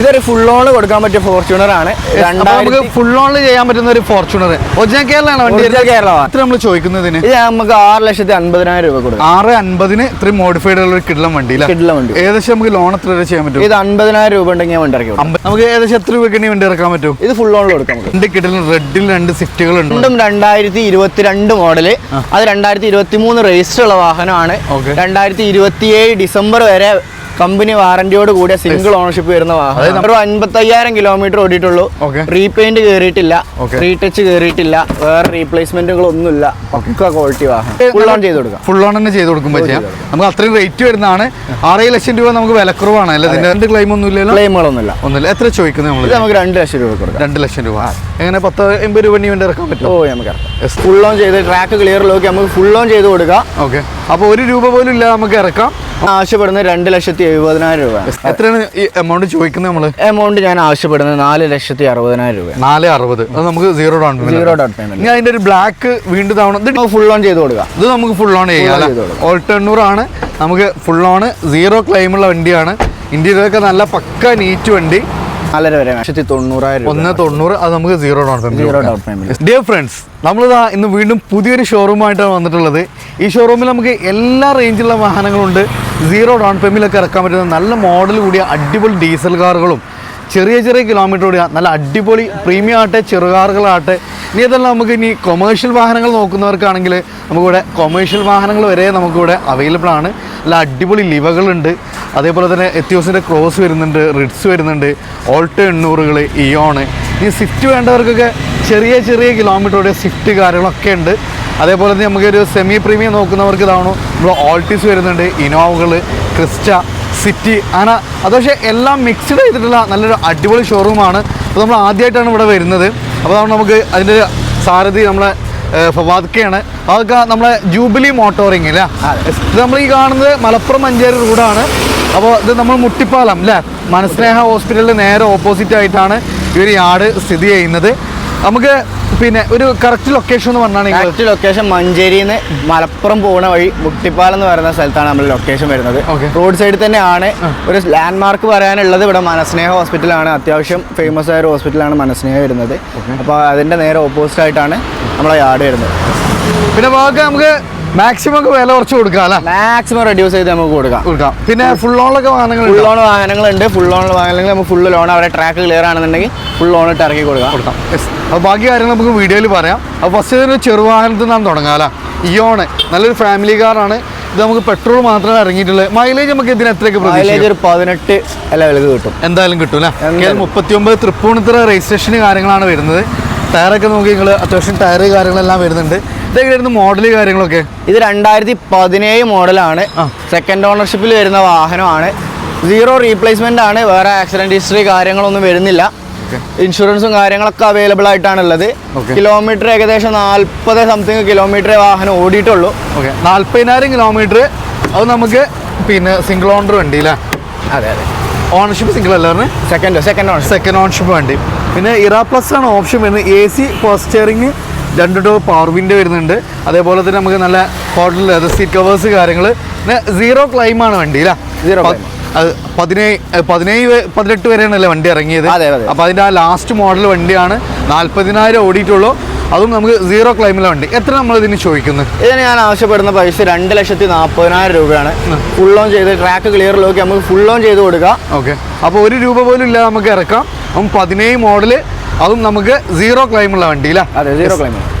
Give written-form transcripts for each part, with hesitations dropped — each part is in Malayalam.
ഇതൊരു ഫുൾ ഓൺ കൊടുക്കാൻ പറ്റിയ ഫോർച്യൂണർ ആണ്. നമുക്ക് ഫുൾ ഓൺ ചെയ്യാൻ പറ്റുന്ന ഒരു ഫോർച്യൂണർ. ഒറിജിനൽ കേരളമാണ് വണ്ടി. കേരളമാണ് നമ്മൾ ചോദിക്കുന്നതിന്. ഇത് നമുക്ക് 6,50,000 രൂപ കൊടുക്കും. 6,50,000 ഇത്രയും മോഡിഫൈഡ് ഉള്ള ഒരു കിടിലം വണ്ടി. ഏകദേശം നമുക്ക് ലോൺ എത്ര വരെ ചെയ്യാൻ പറ്റും? ഇത് 50,000 രൂപ ഉണ്ടെങ്കിൽ വണ്ടി ഇറക്കി. നമുക്ക് ഏകദേശം എത്ര രൂപയ്ക്ക് വണ്ടി ഇറക്കാൻ പറ്റും? ഇത് ഫുൾ ഓൺ കൊടുക്കാം. രണ്ട് കിടിലം റെഡിൽ 2 സ്വിഫ്റ്റുകൾ ഉണ്ട്. 2022 മോഡല്. അത് 2023 രജിസ്റ്റർ ഉള്ള വാഹനമാണ്. 2027 ഡിസംബർ വരെ കമ്പനി വാറന്റിയോട് കൂടിയ സിംഗിൾ ഓണർഷിപ്പ് വരുന്ന വാഹനം. 55,000 കിലോമീറ്റർ ഓടിയിട്ടുള്ളൂ. റീപെയിന്റ് കയറിയിട്ടില്ല, റീടച്ച് കയറിയിട്ടില്ല, വേറെ റീപ്ലേസ്മെന്റുകളൊന്നുമില്ല. പക്ക ക്വാളിറ്റി വാഹനം. ഫുൾ ഓൺ ചെയ്ത് കൊടുക്കാം. ഫുൾ ഓൺ തന്നെ ചെയ്ത് കൊടുക്കും പറ്റിയാൽ നമുക്ക് അത്രയും റേറ്റ് വരുന്നതാണ്. 6 ലക്ഷം രൂപ നമുക്ക് വിലക്കുറവാണ് അല്ലേ? ഇതിന്റെ ക്ലെയിം ഒന്നുമില്ലല്ലോ? ക്ലെയിമുകളൊന്നുമില്ല. എത്ര ചോദിക്കുന്നത് നമ്മൾ? നമുക്ക് 2 ലക്ഷം രൂപ കൊടുക്കാം. 2 ലക്ഷം രൂപ എങ്ങനെ 10-80 രൂപ വേണ്ടി ഇറക്കാൻ പറ്റും? ഓ നമുക്ക് ഫുൾ ഓൺ ചെയ്ത് ട്രാക്ക് ക്ലിയർ നോക്കി നമുക്ക് ഫുൾ ഓൺ ചെയ്ത് കൊടുക്കാം. ഓക്കെ. അപ്പോൾ 1 രൂപ പോലും ഇല്ല നമുക്ക് ഇറക്കാം. ആവശ്യപ്പെടുന്നത് 2,70,000 രൂപ. എത്രയാണ് ഈ എമൗണ്ട് ചോദിക്കുന്നത്? നമ്മള് എമൗണ്ട് ഞാൻ ആവശ്യപ്പെടുന്നത് 4,60,000 രൂപ. 4,60,000. അത് നമുക്ക് സീറോ ഡൗൺ പേയ്മെന്റ്. ഇനി അതിന്റെ ഒരു ബ്ലാക്ക് വീണ്ടും ഫുൾ ഓൺ ചെയ്ത് കൊടുക്കാം. ഇത് നമുക്ക് ഫുൾ ഓൺ ചെയ്യാം. ഓൾട്ടോ 800 ആണ്. നമുക്ക് ഫുൾ ഓൺ 0 ക്ലെയിമുള്ള വണ്ടിയാണ്. ഇന്ത്യയിലൊക്കെ നല്ല പക്ക നീറ്റ് വണ്ടി. 4,00,000 വരെ 1,90,000. 1,90,000. അത് നമുക്ക് zero down payment. Dear friends, നമ്മളിതാ ഇന്ന് വീണ്ടും പുതിയൊരു ഷോറൂമായിട്ടാണ് വന്നിട്ടുള്ളത്. ഈ ഷോറൂമിൽ നമുക്ക് എല്ലാ റേഞ്ചിലുള്ള വാഹനങ്ങളുണ്ട്. 0 ഡൗൺ പേയ്മെന്റിലൊക്കെ ഇറക്കാൻ പറ്റുന്ന നല്ല മോഡൽ കൂടിയ അടിപൊളി ഡീസൽ കാറുകളും ചെറിയ കിലോമീറ്റർ ഓടിയ നല്ല അടിപൊളി പ്രീമിയം ആട്ടെ ചെറുകാറുകളാട്ടെ. ഇനി ഇതെല്ലാം നമുക്ക് ഇനി കൊമേഴ്ഷ്യൽ വാഹനങ്ങൾ നോക്കുന്നവർക്കാണെങ്കിൽ നമുക്കിവിടെ കൊമേഴ്ഷ്യൽ വാഹനങ്ങൾ വരെ നമുക്കിവിടെ അവൈലബിൾ ആണ്. നല്ല അടിപൊളി ലിവകളുണ്ട്. അതേപോലെ തന്നെ എത്തിയോസിൻ്റെ ക്രോസ് വരുന്നുണ്ട്, റിഡ്സ് വരുന്നുണ്ട്, ഓൾട്ടോ 800, ഇയോണ്. ഈ സ്വിഫ്റ്റ് വേണ്ടവർക്കൊക്കെ ചെറിയ കിലോമീറ്റർ ഓടിയ സ്വിഫ്റ്റ് കാര്യങ്ങളൊക്കെ ഉണ്ട്. അതേപോലെ തന്നെ നമുക്കൊരു സെമി പ്രീമിയം നോക്കുന്നവർക്ക് ഇതാണോ നമ്മൾ ഓൾട്ടീസ് വരുന്നുണ്ട്, ഇനോവകൾ, ക്രിസ്റ്റ, സിറ്റി അങ്ങനെ. അത് പക്ഷേ എല്ലാം മിക്സ്ഡ് ചെയ്തിട്ടുള്ള നല്ലൊരു അടിപൊളി ഷോറൂമാണ്. അപ്പോൾ നമ്മൾ ആദ്യമായിട്ടാണ് ഇവിടെ വരുന്നത്. അപ്പോൾ നമുക്ക് അതിൻ്റെ സാരഥി നമ്മളെ ഫവാദ്ക്കയാണ്. അതൊക്കെ നമ്മളെ ജൂബിലി മോട്ടോറിങ് അല്ലേ? ഇത് നമ്മൾ ഈ കാണുന്നത് മലപ്പുറം മഞ്ചേരി റോഡാണ്. അപ്പോൾ ഇത് നമ്മൾ മുട്ടിപ്പാലം അല്ലേ, മനസ്നേഹ ഹോസ്പിറ്റലിൽ നേരെ ഓപ്പോസിറ്റ് ആയിട്ടാണ് ഈ ഒരു യാർഡ് സ്ഥിതി ചെയ്യുന്നത്. നമുക്ക് പിന്നെ ഒരു കറക്റ്റ് ലൊക്കേഷൻ എന്ന് പറഞ്ഞാൽ കറക്റ്റ് ലൊക്കേഷൻ മഞ്ചേരിയിൽ നിന്ന് മലപ്പുറം പോകുന്ന വഴി മുട്ടിപ്പാലം എന്ന് പറയുന്ന സ്ഥലത്താണ് നമ്മൾ ലൊക്കേഷൻ വരുന്നത്. റോഡ് സൈഡിൽ തന്നെയാണ്. ഒരു ലാൻഡ് മാർക്ക് പറയാനുള്ളത് ഇവിടെ മനസ്നേഹ ഹോസ്പിറ്റലാണ്. അത്യാവശ്യം ഫേമസ് ആയ ഒരു ഹോസ്പിറ്റലാണ് മനസ്നേഹ വരുന്നത്. അപ്പോൾ അതിൻ്റെ നേരെ ഓപ്പോസിറ്റ് ആയിട്ടാണ് നമ്മളെ യാർഡ് വരുന്നത്. പിന്നെ നമുക്ക് മാക്സിമം വില കുറച്ച് കൊടുക്കാം അല്ലേ? മാക്സിമം റെഡ്യൂസ് ചെയ്ത് നമുക്ക് കൊടുക്കാം. പിന്നെ ഫുൾ ഓണൊക്കെ ഫുൾ ഓൺ വാഹനങ്ങളുണ്ട്. ഫുൾ ഓൺ വാഹനങ്ങൾ നമുക്ക് ഫുൾ ലോൺ അവരെ ട്രാക്ക് ക്ലിയർ ആണെന്നുണ്ടെങ്കിൽ ഫുൾ ഓൺ ഇട്ട് ഇറക്കി കൊടുക്കാം. അപ്പോൾ ബാക്കി കാര്യങ്ങൾ നമുക്ക് വീഡിയോയിൽ പറയാം. അപ്പോൾ ഫസ്റ്റ് ഒരു ചെറുവാഹനത്തിൽ നിന്നാണ് തുടങ്ങാം അല്ലേ? ഇയോണ് നല്ലൊരു ഫാമിലി കാറാണ്. ഇത് നമുക്ക് പെട്രോൾ മാത്രമേ ഇറങ്ങിയിട്ടുള്ളത്. മൈലേജ് നമുക്ക് ഇതിന് എത്രയൊക്കെ മൈലേജ് ഒരു 18 ലെവലിൽ കിട്ടും. എന്തായാലും കിട്ടും അല്ലേ? 39 തൃപ്പൂണിത്തുറ രജിസ്ട്രേഷൻ കാര്യങ്ങളാണ് വരുന്നത്. ടയറൊക്കെ നോക്കി നിങ്ങൾ അത്യാവശ്യം ടയർ കാര്യങ്ങളെല്ലാം വരുന്നുണ്ട്. ഇതൊക്കെയായിരുന്നു മോഡൽ കാര്യങ്ങളൊക്കെ. ഇത് 2017 മോഡലാണ്. സെക്കൻഡ് ഓണർഷിപ്പിൽ വരുന്ന വാഹനമാണ്. 0 റീപ്ലേസ്മെന്റ് ആണ്. വേറെ ആക്സിഡന്റ് ഹിസ്റ്ററി കാര്യങ്ങളൊന്നും വരുന്നില്ല. ഇൻഷുറൻസും കാര്യങ്ങളൊക്കെ അവൈലബിൾ ആയിട്ടാണുള്ളത്. കിലോമീറ്റർ ഏകദേശം 40 സംതിങ് കിലോമീറ്റർ വാഹനം ഓടിയിട്ടുള്ളൂ. 40,000 കിലോമീറ്റർ. അത് നമുക്ക് പിന്നെ സിംഗിൾ ഓണർ വണ്ടി അല്ലേ? അതെ. ഓണർഷിപ്പ് സിംഗിൾ അല്ലേ? സെക്കൻഡ് ഓണർഷിപ്പ് വണ്ടി. പിന്നെ ഇറ പ്ലസ് ആണ് ഓപ്ഷൻ വരുന്നത്. AC first steering, 2 door power window വരുന്നുണ്ട്. അതേപോലെ തന്നെ നമുക്ക് നല്ല ഹോട്ടൽ ലെതർ സീറ്റ് കവേഴ്സ് കാര്യങ്ങൾ. പിന്നെ 0 ക്ലൈമാണ് വണ്ടി അല്ലേ? 0 ക്ലൈം. അത് 18 വരെയാണല്ലേ വണ്ടി ഇറങ്ങിയത്. അപ്പോൾ അതിൻ്റെ ആ ലാസ്റ്റ് മോഡൽ വണ്ടിയാണ്. 40,000 ഓടിയിട്ടുള്ളൂ. അതും നമുക്ക് 0 ക്ലൈമിലെ വണ്ടി. എത്ര നമ്മൾ ഇതിന് ചോദിക്കുന്നത്? ഇതിന് ഞാൻ ആവശ്യപ്പെടുന്ന പൈസ 2,40,000 രൂപയാണ്. ഫുൾ ഓൺ ചെയ്ത് ട്രാക്ക് ക്ലിയർ നോക്കി നമുക്ക് ഫുൾ ഓൺ ചെയ്ത് കൊടുക്കാം. ഓക്കെ. അപ്പോൾ 1 രൂപ പോലും ഇല്ല നമുക്ക് ഇറക്കാം. അപ്പം 17 മോഡല്, അതും നമുക്ക് 0 ക്ലൈമുള്ള വണ്ടി അല്ലേ? അതെ, 0 ക്ലൈം.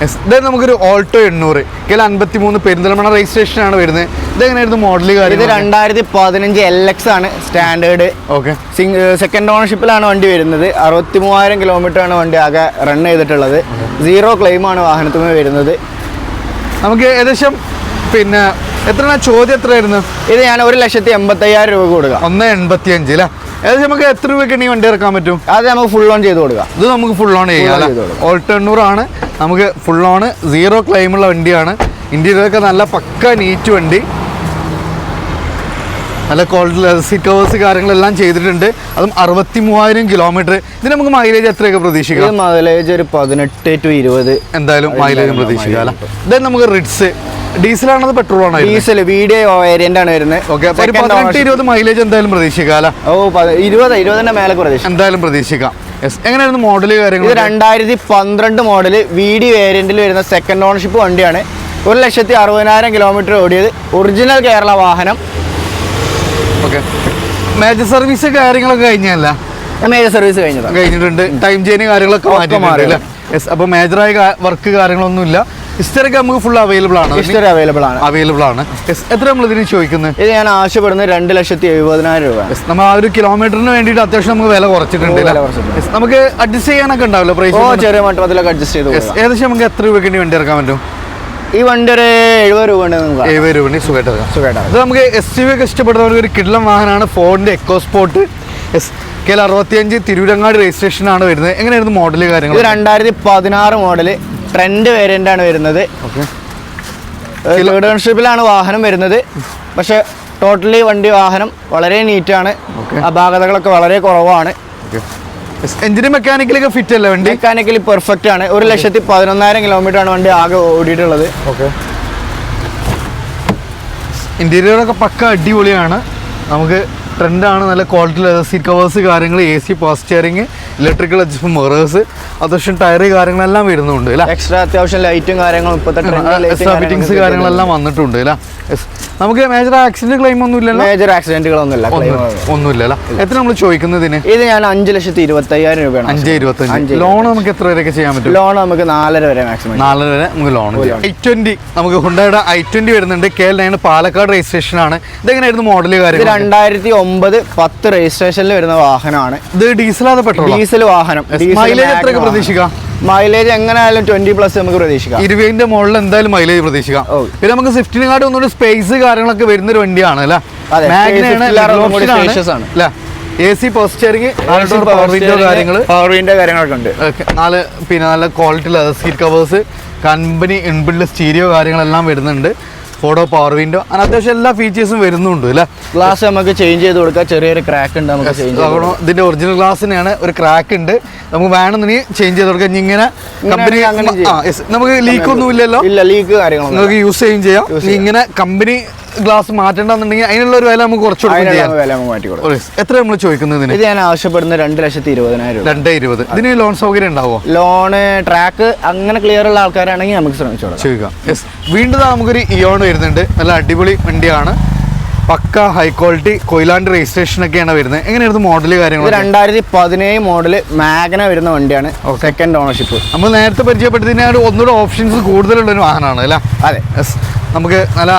ഇതായത് നമുക്കൊരു ഓൾട്ടോ 800 53 പെരിന്തൽമണ്ണ രജിസ്ട്രേഷൻ ആണ് വരുന്നത്. ഇതെങ്ങനെയായിരുന്നു മോഡൽ കാര്യം? ഇത് 2015 LX ആണ് സ്റ്റാൻഡേർഡ്. ഓക്കെ. സെക്കൻഡ് ഓണർഷിപ്പിലാണ് വണ്ടി വരുന്നത്. 63,000 കിലോമീറ്റർ ആണ് വണ്ടി ആകെ റൺ ചെയ്തിട്ടുള്ളത്. 0 ക്ലെയിമാണ് വാഹനത്തിന് വരുന്നത്. നമുക്ക് ഏകദേശം പിന്നെ ചോദ്യം എത്രയായിരുന്നു? ഇത് ഞാൻ 1,80,000 രൂപ കൊടുക്കാം. 1,85 അല്ലേ? ഏകദേശം നമുക്ക് എത്ര രൂപയ്ക്ക് ഈ വണ്ടി ഇറക്കാൻ പറ്റും? അത് നമുക്ക് ഫുൾ ഓൺ ചെയ്ത് കൊടുക്കാം. ഇത് നമുക്ക് ഫുൾ ഓൺ ചെയ്യാം. ഓൾട്ടോ 800 ആണ്. നമുക്ക് ഫുൾ ഓൺ 0 ക്ലെയിമുള്ള വണ്ടിയാണ്. ഇന്ത്യയിലൊക്കെ നല്ല പക്ക നീറ്റ് വണ്ടി. നല്ല ക്വാളിറ്റി സീറ്റ് കവേഴ്സ് കാര്യങ്ങളെല്ലാം ചെയ്തിട്ടുണ്ട്. അതും 63,000 കിലോമീറ്റർ. ഇതിന് നമുക്ക് മൈലേജ് എത്രയൊക്കെ പ്രതീക്ഷിക്കാം? മൈലേജ് ഒരു 18 to 20 എന്തായാലും മൈലേജ് പ്രതീക്ഷിക്കാം അല്ലേ? ഇതായത് നമുക്ക് റിഡ്സ് ഡീസലാണത് പെട്രോൾ ആണ്? ഡീസൽ വീഡിയോ വേരിയന്റ് ആണ് വരുന്നത്. ഓക്കെ, 18-20 മൈലേജ് എന്തായാലും പ്രതീക്ഷിക്കാം. ഓ 20 മേലെ പ്രതീക്ഷിക്കാം, എന്തായാലും പ്രതീക്ഷിക്കാം. എങ്ങനെയായിരുന്നു മോഡല് കാര്യങ്ങൾ? ഇത് 2012 മോഡല് വീഡിയോ വേരിയന്റിൽ വരുന്ന സെക്കൻഡ് ഓണർഷിപ്പ് വണ്ടിയാണ്. 1,60,000 കിലോമീറ്റർ ഓടിയത്. ഒറിജിനൽ കേരള വാഹനം. ഓക്കെ, മേജർ സർവീസ് കാര്യങ്ങളൊക്കെ കഴിഞ്ഞല്ല? മേജർ സർവീസ് കഴിഞ്ഞിട്ടുണ്ട്. ടൈം ചെയിൻ കാര്യങ്ങളൊക്കെ മാറ്റിയിട്ടുണ്ട്. അപ്പോൾ മേജറായ വർക്ക് കാര്യങ്ങളൊന്നുമില്ല. ഹിസ്റ്ററിക്ക് നമുക്ക് ഫുൾ അവൈലബിൾ ആണ്. അവൈലബിൾ ആണ്. എത്ര നമ്മൾ ഇതിന് ചോദിക്കുന്നത്? ഇത് ഞാൻ ആവശ്യപ്പെടുന്നത് 2,70,000 രൂപ. നമ്മൾ ആ ഒരു കിലോമീറ്ററിന് വേണ്ടിയിട്ട് അത്യാവശ്യം നമുക്ക് വില കുറച്ചിട്ടുണ്ട്. നമുക്ക് അഡ്ജസ്റ്റ് ചെയ്യാനൊക്കെ ഉണ്ടാവില്ല പ്രൈസ്? ചെറിയ മട്ടത്തിലൊക്കെ അഡ്ജസ്റ്റ് ചെയ്തു. ഏകദേശം നമുക്ക് എത്ര രൂപയ്ക്ക് വണ്ടി ഇറക്കാൻ പറ്റും? ഈ വണ്ടി ഒരു 70 രൂപ ഉണ്ട്. 70 രൂപ സുഖമായിട്ട്. ഇത് നമുക്ക് SUV ഒക്കെ ഇഷ്ടപ്പെടുന്നവർക്ക് ഒരു കിടിലൻ വാഹനമാണ്. ഫോർഡിന്റെ എക്കോസ്പോർട്ട് KL65 തിരൂരങ്ങാടി രജിസ്ട്രേഷൻ ആണ് വരുന്നത്. എങ്ങനെയായിരുന്നു മോഡല് കാര്യങ്ങൾ? ഇത് 2016 മോഡല് ട്രെൻഡ് വേരിയന്റ് ആണ് വരുന്നത്. ഓണർഷിപ്പിലാണ് വാഹനം വരുന്നത്. പക്ഷെ ടോട്ടലി വാഹനം വളരെ നീറ്റാണ്. അപാകതകളൊക്കെ വളരെ കുറവാണ്. എഞ്ചിന് മെക്കാനിക്കലൊക്കെ ഫിറ്റ് അല്ലേ വണ്ടി? മെക്കാനിക്കലി പെർഫെക്റ്റ് ആണ്. 1,11,000 കിലോമീറ്റർ ആണ് വണ്ടി ആകെ ഓടിയിട്ടുള്ളത്. ഇന്റീരിയറൊക്കെ പക്ക അടിപൊളിയാണ്. നമുക്ക് ട്രെൻഡാണ്. നല്ല ക്വാളിറ്റി ലെതർ സീറ്റ് കവേഴ്സ് കാര്യങ്ങൾ, AC power steering, electrical adjustment mirrors, അത്യാവശ്യം ടയർ കാര്യങ്ങളെല്ലാം വരുന്നുണ്ട്. എക്സ്ട്രാ അത്യാവശ്യം ലൈറ്റും കാര്യങ്ങളും ഫിറ്റിംഗ്സ് കാര്യങ്ങളെല്ലാം വന്നിട്ടുണ്ട്. നമുക്ക് മേജർ ആക്സിഡന്റ് ക്ലെയിം ഒന്നുമില്ലല്ലോ? മേജർ ആക്സിഡന്റുകളൊന്നുമില്ല. ഒന്നുമില്ലല്ലോ. എത്ര നമ്മൾ ചോദിക്കുന്നതിന്? ഇത് ഞാൻ 5,20,000 രൂപയാണ്. 5,25,000. ലോൺ നമുക്ക് എത്ര വരെയൊക്കെ ചെയ്യാൻ പറ്റും? ലോൺ നമുക്ക് 4.5 വരെ മാക്സിമം. 4.5 വരെ നമുക്ക് ലോൺ. i20 നമുക്ക് ഹുണ്ടായുടെ i20 വരുന്നുണ്ട്. KL9 പാലക്കാട് രജിസ്ട്രേഷൻ ആണ്. ഇതെങ്ങനെയായിരുന്നു മോഡല് കാര്യം? 2009-10 രജിസ്ട്രേഷനിൽ വരുന്ന വാഹനമാണ്. ഇത് ഡീസലാതെ പെട്രോൾ? ഡീസൽ വാഹനം. മൈലേജ് എത്രയൊക്കെ പ്രതീക്ഷിക്കാം? മൈലേജ് എങ്ങനെയായാലും 20+ നമുക്ക് പ്രതീക്ഷിക്കാം. 20ന്റെ മുകളിൽ എന്തായാലും മൈലേജ് പ്രതീക്ഷിക്കാം. പിന്നെ നമുക്ക് സ്വിഫ്റ്റിനെക്കാട്ടും ഒന്നുകൂടി സ്പേസ് കാര്യങ്ങളൊക്കെ വരുന്നൊരു വണ്ടിയാണ് അല്ലേ? AC power steering, power window കാര്യങ്ങളൊക്കെ ഉണ്ട്. നല്ല quality leather seat covers, company inbuilt stereo കാര്യങ്ങളെല്ലാം വരുന്നുണ്ട്. ഫോട്ടോ പവർ വിൻഡോ, അങ്ങനെ അത്യാവശ്യം എല്ലാ ഫീച്ചേഴ്സും വരുന്നുണ്ട് അല്ലേ? ഗ്ലാസ് നമുക്ക് ചേഞ്ച് ചെയ്ത് കൊടുക്കാം. ചെറിയൊരു ക്രാക്ക് ഉണ്ട്, നമുക്ക് ഇതിന്റെ ഒറിജിനൽ ഗ്ലാസ്സിനാണ് ഒരു ക്രാക്ക് ഉണ്ട്. നമുക്ക് വേണമെന്നുണ്ടെങ്കിൽ ചേഞ്ച് ചെയ്ത് കൊടുക്കാം. ഇങ്ങനെ കമ്പനി നമുക്ക് ലീക്ക് ഒന്നും ഇല്ലല്ലോ? ഇല്ല, ലീക്ക് കാര്യങ്ങളൊന്നും നമുക്ക് യൂസ് ചെയ്യാം. ഇങ്ങനെ കമ്പനി ഗ്ലാസ് മാറ്റണ്ടെന്നുണ്ടെങ്കിൽ അതിനുള്ള ഒരു വില നമുക്ക് കുറച്ച് കൊടുക്കും. എത്ര നമ്മൾ ചോദിക്കുന്നതിന്? ഇത് ഞാൻ ആവശ്യപ്പെടുന്നത് 2,20,000 രൂപ. 2,20,000. ഇതിന് ലോൺ സൗകര്യം ഉണ്ടാവോ? ലോണ് ട്രാക്ക് അങ്ങനെ ക്ലിയർ ഉള്ള ആൾക്കാരാണെങ്കിൽ നമുക്ക് ശ്രമിച്ചോളാം. വീണ്ടും നമുക്കൊരു ഇയോൺ വരുന്നുണ്ട്. നല്ല അടിപൊളി വണ്ടിയാണ്. പക്ക ഹൈ ക്വാളിറ്റി കൊയിലാണ്ട് രജിസ്ട്രേഷൻ ഒക്കെയാണ് വരുന്നത്. എങ്ങനെയായിരുന്നു മോഡല് കാര്യങ്ങൾ? 2017 മോഡല് മാഗ്ന വരുന്ന വണ്ടിയാണ്. Second ownership. നമ്മൾ നേരത്തെ പരിചയപ്പെടുത്തിയതിനാണ് ഒന്നുകൂടെ ഓപ്ഷൻസ് കൂടുതലുള്ള ഒരു വാഹനമാണ് അല്ലേ? അതെ. നമുക്ക് നല്ല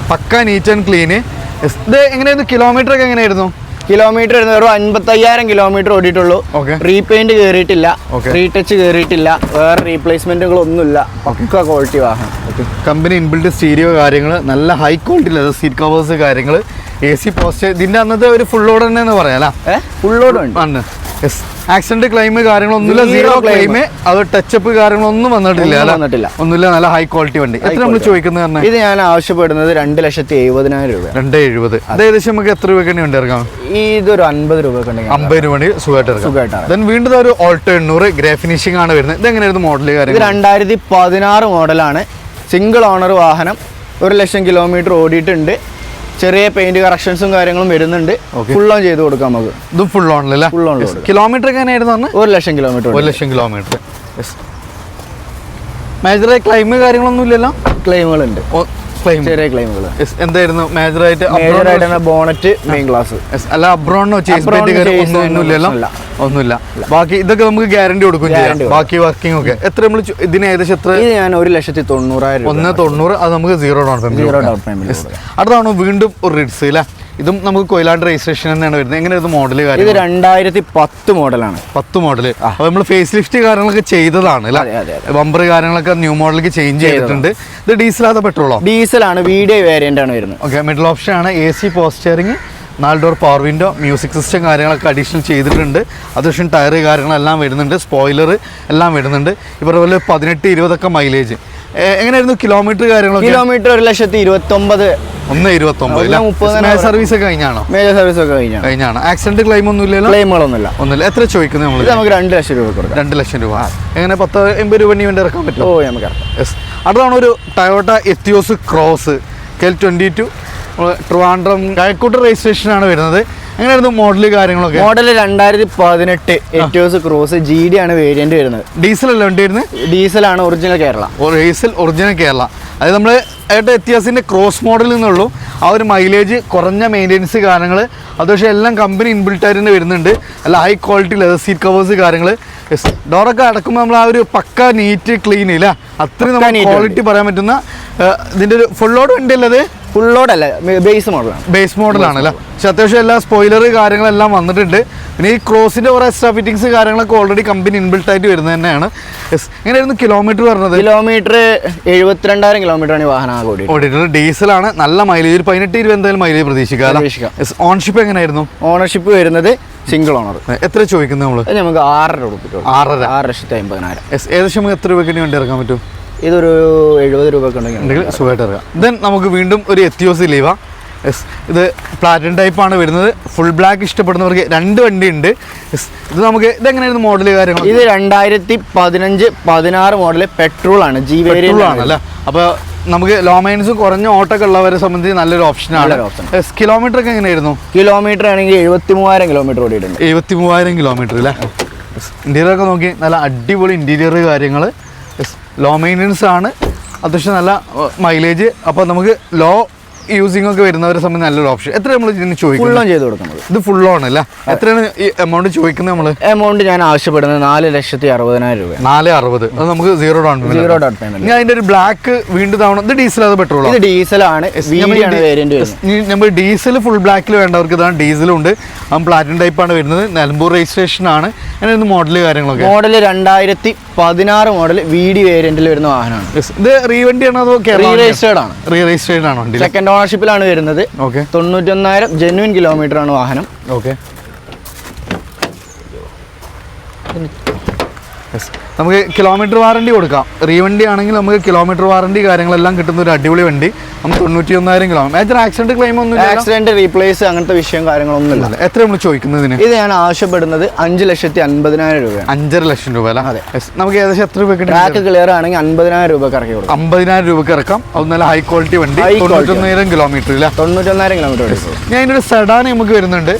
പക്ക നീറ്റ് ആൻഡ് ക്ലീന്. ഇത് എങ്ങനെയായിരുന്നു? കിലോമീറ്റർ ഒക്കെ എങ്ങനെയായിരുന്നു? കിലോമീറ്റർ ഒരു 55,000 കിലോമീറ്റർ ഓടിയിട്ടുള്ളൂ. റീപെയിന്റ് കയറിയിട്ടില്ല, റീടച്ച് കയറിയിട്ടില്ല, വേറെ റീപ്ലേസ്മെന്റുകളൊന്നുമില്ല. പക്ക ക്വാളിറ്റി വാഹനം. കമ്പനി ഇൻബിൽഡ് സ്റ്റീരിയോ കാര്യങ്ങൾ, നല്ല high quality leather seat covers കാര്യങ്ങൾ, AC പോസ്റ്റ്. ഇതിന്റെ അന്നത്തെ ഒരു ഫുൾ ലോഡ് തന്നെ പറയാം. ഫുൾ ലോഡ് ആണ്. ആക്സിഡന്റ് ക്ലെയിം കാര്യങ്ങളൊന്നുമില്ല, സീറോ ക്ലെയിം. അത് ടച്ചപ്പ് കാര്യങ്ങളൊന്നും വന്നിട്ടില്ല. ഒന്നുമില്ല, നല്ല ഹൈ ക്വാളിറ്റി വണ്ടി. എത്ര നമ്മൾ ചോദിക്കുന്നത്? ഇത് ഞാൻ ആവശ്യപ്പെടുന്നത് 2,70,000 രൂപ. 2,70,000. ഏകദേശം നമുക്ക് എത്ര രൂപയ്ക്ക് വണ്ടി ഇറക്കാം? ഇതൊരു 50 രൂപ. 50 രൂപ സുഖമായിട്ട് ഇറക്കാം. വീണ്ടും ഒരു ഓൾട്ടോ 800 ഗ്രേ ഫിനിഷിംഗ് ആണ് വരുന്നത്. ഇത് എങ്ങനെയായിരുന്നു മോഡല് കാര്യം? 2016 മോഡലാണ്. സിംഗിൾ ഓണർ വാഹനം. 1,00,000 കിലോമീറ്റർ ഓടിയിട്ടുണ്ട്. ചെറിയ പെയിന്റ് കറക്ഷൻസും കാര്യങ്ങളും വരുന്നുണ്ട്. ഫുൾ ഓൺ ചെയ്ത് കൊടുക്കാം നമുക്ക്. ഇതും ഫുൾ ഓണിലല്ല? Full on. കിലോമീറ്റർ എങ്ങനെയായിരുന്നു? 1,00,000 കിലോമീറ്റർ. 1,00,000 കിലോമീറ്റർ. മേജറായി ക്ലെയിം കാര്യങ്ങളൊന്നും ഇല്ലല്ലോ? ക്ലെയിമുകളുണ്ട്, ചെറിയ ക്ലെയിമുകൾ. എന്തായിരുന്നു മേജറായിട്ട്? Bonnet, main glass. അല്ല അബ്രോണോ ഒന്നുമില്ലല്ലോ? ഒന്നുമില്ല. ബാക്കി ഇതൊക്കെ നമുക്ക് ഗ്യാരണ്ടി കൊടുക്കും ചെയ്യാം. ബാക്കി വർക്കിംഗ് ഒക്കെ എത്ര നമ്മൾ ഇതിന് ഏകദേശം എത്ര? ഞാൻ 1,90,000. 1,90,000. അത് നമുക്ക് സീറോ ഡൗൺ പേയ്മെന്റ്. അടുത്താണോ വീണ്ടും ഒരു റിഡ്സ് അല്ലേ? ഇതും നമുക്ക് കൊയിലാണ്ട് രജിസ്ട്രേഷൻ തന്നെയാണ് വരുന്നത്. എങ്ങനെയായിരുന്നു മോഡല് കാര്യം? ഇത് 2010 മോഡലാണ്. 10 മോഡല്. അപ്പോൾ നമ്മൾ ഫേസ് ലിഫ്റ്റ് കാര്യങ്ങളൊക്കെ ചെയ്തതാണ് അല്ലേ? ബമ്പർ കാര്യങ്ങളൊക്കെ ന്യൂ മോഡലിലേക്ക് ചേഞ്ച് ചെയ്തിട്ടുണ്ട്. ഇത് ഡീസലാതെ പെട്രോളോ? ഡീസലാണ്. വീഡിയോ വേരിയന്റ് ആണ് വരുന്നത്. ഓക്കെ, മിഡിൽ ഓപ്ഷൻ ആണ്. AC power steering, 4 door power window, music system കാര്യങ്ങളൊക്കെ അഡീഷണൽ ചെയ്തിട്ടുണ്ട്. അത്യാവശ്യം ടയർ കാര്യങ്ങളെല്ലാം വരുന്നുണ്ട്. സ്പോയിലർ എല്ലാം വരുന്നുണ്ട്. ഇവരുടെ പോലെ 18-20 മൈലേജ്. എങ്ങനെയായിരുന്നു കിലോമീറ്റർ കാര്യങ്ങളൊക്കെ? കിലോമീറ്റർ 1,29,000. 1,29,000. സർവീസ് ഒക്കെ കഴിഞ്ഞാണോ? മേജർ സർവീസ് ഒക്കെ കഴിഞ്ഞാണ്. ആക്സിഡന്റ് ക്ലെയിം ഒന്നും ഇല്ലല്ലോ? ക്ലെയിമുകളൊന്നുമില്ല. എത്ര ചോദിക്കുന്നത് നമ്മൾ? നമുക്ക് 2,00,000 രൂപ കൊടുക്കാം. 2,00,000 രൂപ. എങ്ങനെ 10-80 രൂപ വേണ്ടി ഇറക്കാൻ പറ്റും? ഓ, നമുക്ക്. അതാണ് ഒരു Toyota Etios cross KL22 Trivandrum കഴക്കൂട്ട് രജിസ്ട്രേഷനാണ് വരുന്നത്. എങ്ങനെയായിരുന്നു മോഡല് കാര്യങ്ങളൊക്കെ? മോഡൽ 2018 എറ്റിയോസ് ക്രോസ് GD ആണ് വേരിയന്റ് വരുന്നത്. ഡീസൽ അല്ല വണ്ടി വരുന്നത്? ഡീസലാണ് original Kerala. Diesel original Kerala. അതായത് നമ്മൾ എത്തിയാസിൻ്റെ ക്രോസ് മോഡലിൽ നിന്നുള്ളൂ. ആ ഒരു മൈലേജ്, കുറഞ്ഞ മെയിൻ്റെനൻസ് കാര്യങ്ങൾ, അത് പക്ഷേ എല്ലാം കമ്പനി ഇൻബിൽട്ട് ആയിട്ട് തന്നെ വരുന്നുണ്ട്. അല്ല high quality leather seat covers കാര്യങ്ങൾ, ഡോറൊക്കെ അടക്കുമ്പോൾ നമ്മൾ ആ ഒരു പക്ക നീറ്റ് ക്ലീൻ ഇല്ല, അത്രയും നമുക്ക് ക്വാളിറ്റി പറയാൻ പറ്റുന്ന ഇതിൻ്റെ ഒരു ഫുൾ ലോഡ് വണ്ടി അല്ലത്? ഫുൾ ലോഡ് അല്ല, ബേസ് മോഡലാണ്. ബേസ് മോഡലാണല്ലേ. പക്ഷെ അത്യാവശ്യം എല്ലാ സ്പോയിലർ കാര്യങ്ങളെല്ലാം വന്നിട്ടുണ്ട്. പിന്നെ ഈ ക്രോസിൻ്റെ കുറേ എക്സ്ട്രാ ഫിറ്റിങ്സ് കാര്യങ്ങളൊക്കെ ഓൾറെഡി കമ്പനി ഇൻബിൽട്ട് ആയിട്ട് വരുന്നത് തന്നെയാണ്. എങ്ങനെയായിരുന്നു കിലോമീറ്റർ പറഞ്ഞത്? കിലോമീറ്റർ 72,000 കിലോമീറ്ററാണ് ഈ വാഹനം ഓടിയിട്ടുള്ളത്. ഡീസലാണ്, നല്ല മൈലേജ്, ഒരു 18-20 എന്തായാലും മൈലേജ് പ്രതീക്ഷിക്കാം. ഓൺഷിപ്പ് എങ്ങനെയായിരുന്നു? ഓണർഷിപ്പ് വരുന്നത് സിംഗിൾ ഓണർ. എത്ര ചോദിക്കുന്നത് നമ്മൾ? നമുക്ക് 6.5 രൂപ. 6,50,000. ഏകദേശം നമുക്ക് എത്ര രൂപയ്ക്ക് വണ്ടി ഇറക്കാൻ പറ്റും? ഇതൊരു 70 രൂപയ്ക്ക് ഉണ്ടെങ്കിൽ സുഖമായിട്ട് ഇറക്കാം. ദെൻ നമുക്ക് വീണ്ടും ഒരു എത്തിയോസ് ലീവ. ഇത് പ്ലാറ്റിനം ടൈപ്പാണ് വരുന്നത്. ഫുൾ ബ്ലാക്ക് ഇഷ്ടപ്പെടുന്നവർക്ക് 2 വണ്ടി ഉണ്ട്. ഇത് നമുക്ക് ഇതെങ്ങനെയായിരുന്നു മോഡൽ കാര്യങ്ങൾ? ഇത് 2015-16 മോഡല് പെട്രോൾ ആണ്, G വേരിയന്റ് ആണല്ലേ. അപ്പോൾ നമുക്ക് ലോ മൈനസും കുറഞ്ഞ ഓട്ടൊക്കെ ഉള്ളവരെ സംബന്ധിച്ച് നല്ലൊരു ഓപ്ഷനാണ്. കിലോമീറ്റർ ഒക്കെ എങ്ങനെയായിരുന്നു? കിലോമീറ്റർ ആണെങ്കിൽ 73,000 കിലോമീറ്റർ ഓടിയിട്ടുണ്ട്. 73,000 കിലോമീറ്റർ അല്ലേ. ഇന്റീരിയർ ഒക്കെ നോക്കി, നല്ല അടിപൊളി ഇന്റീരിയർ കാര്യങ്ങൾ, ലോ മെയിൻ്റനൻസ് ആണ്, അത്യാവശ്യം നല്ല മൈലേജ്. അപ്പോൾ നമുക്ക് ലോ യൂസിംഗ് ഒക്കെ വരുന്നവരെ സംബന്ധിച്ച് നല്ലൊരു ഓപ്ഷൻ. എത്ര നമ്മൾ ഇതിന് ചോദിക്കും? ഫുൾ ഓൺ ചെയ്ത് കൊടുക്കുന്നത്. ഇത് ഫുൾ ഓൺ അല്ല. എത്രയാണ് ഈ എമൗണ്ട് ചോദിക്കുന്നത് നമ്മൾ? എമൗണ്ട് ഞാൻ ആവശ്യപ്പെടുന്നത് 4,60,000 രൂപ. 4,60,000. അത് നമുക്ക് സീറോ ഡൗൺ പേയ്മെന്റ്. ഞാൻ അതിന്റെ ഒരു ബ്ലാക്ക് വീണ്ടും തവണ. ഇത് ഡീസൽ അത് പെട്രോൾ? ഇത് ഡീസലാണ്, നമ്മൾ ഡീസൽ ഫുൾ ബ്ലാക്കിൽ വേണ്ടവർക്ക് ഇതാണ്. ഡീസലും ഉണ്ട്, പ്ലാറ്റിനം ടൈപ്പാണ് വരുന്നത്, നിലമ്പൂർ രജിസ്ട്രേഷൻ ആണ്. അങ്ങനെ മോഡൽ കാര്യങ്ങളൊക്കെ? മോഡൽ 2016 മോഡൽ VD വേരിയന്റിൽ വരുന്ന വാഹനമാണ്. ഇത് റീവണ്ടി ആണോ അതോ രജിസ്റ്റേർഡ് ആണ്? രജിസ്ട്രേഷൻ ആണോ? സെക്കൻഡ് ഓണർഷിപ്പിലാണ് വരുന്നത്. 91,000 ജെന്യൂൻ കിലോമീറ്റർ ആണ് വാഹനം. നമുക്ക് കിലോമീറ്റർ വാറണ്ടി കൊടുക്കാം. റീവണ്ടി ആണെങ്കിൽ നമുക്ക് കിലോമീറ്റർ വാറണ്ടി കാര്യങ്ങളെല്ലാം കിട്ടുന്ന ഒരു അടിപൊളി വണ്ടി. നമുക്ക് 91,000 കിലോമീറ്റർ. മേജർ ആക്സിഡന്റ് ക്ലെയിം ഒന്നും? ആക്സിഡന്റ് റീപ്ലേസ് അങ്ങനത്തെ വിഷയം കാര്യങ്ങളൊന്നും ഇല്ല. എത്ര നമ്മൾ ചോദിക്കുന്നതിന്? ഇത് ഞാൻ ആവശ്യപ്പെടുന്നത് 5,50,000 രൂപയാണ്. 5.5 ലക്ഷം രൂപ അല്ല? അതെ. നമുക്ക് ഏകദേശം എത്ര രൂപ? ട്രാക്ക് ക്ലിയർ ആണെങ്കിൽ 50,000 രൂപയ്ക്ക് ഇറക്കി കൊടുക്കും. 50,000 രൂപയ്ക്ക് ഇറക്കാം. അത് നല്ല ഹൈ ക്വാളിറ്റി വണ്ടി. 91,000 കിലോമീറ്റർ ഇല്ല? 91,000 കിലോമീറ്റർ. ഞാൻ ഇതിൻ്റെ ഒരു സെഡാൻ നമുക്ക് വരുന്നുണ്ട്,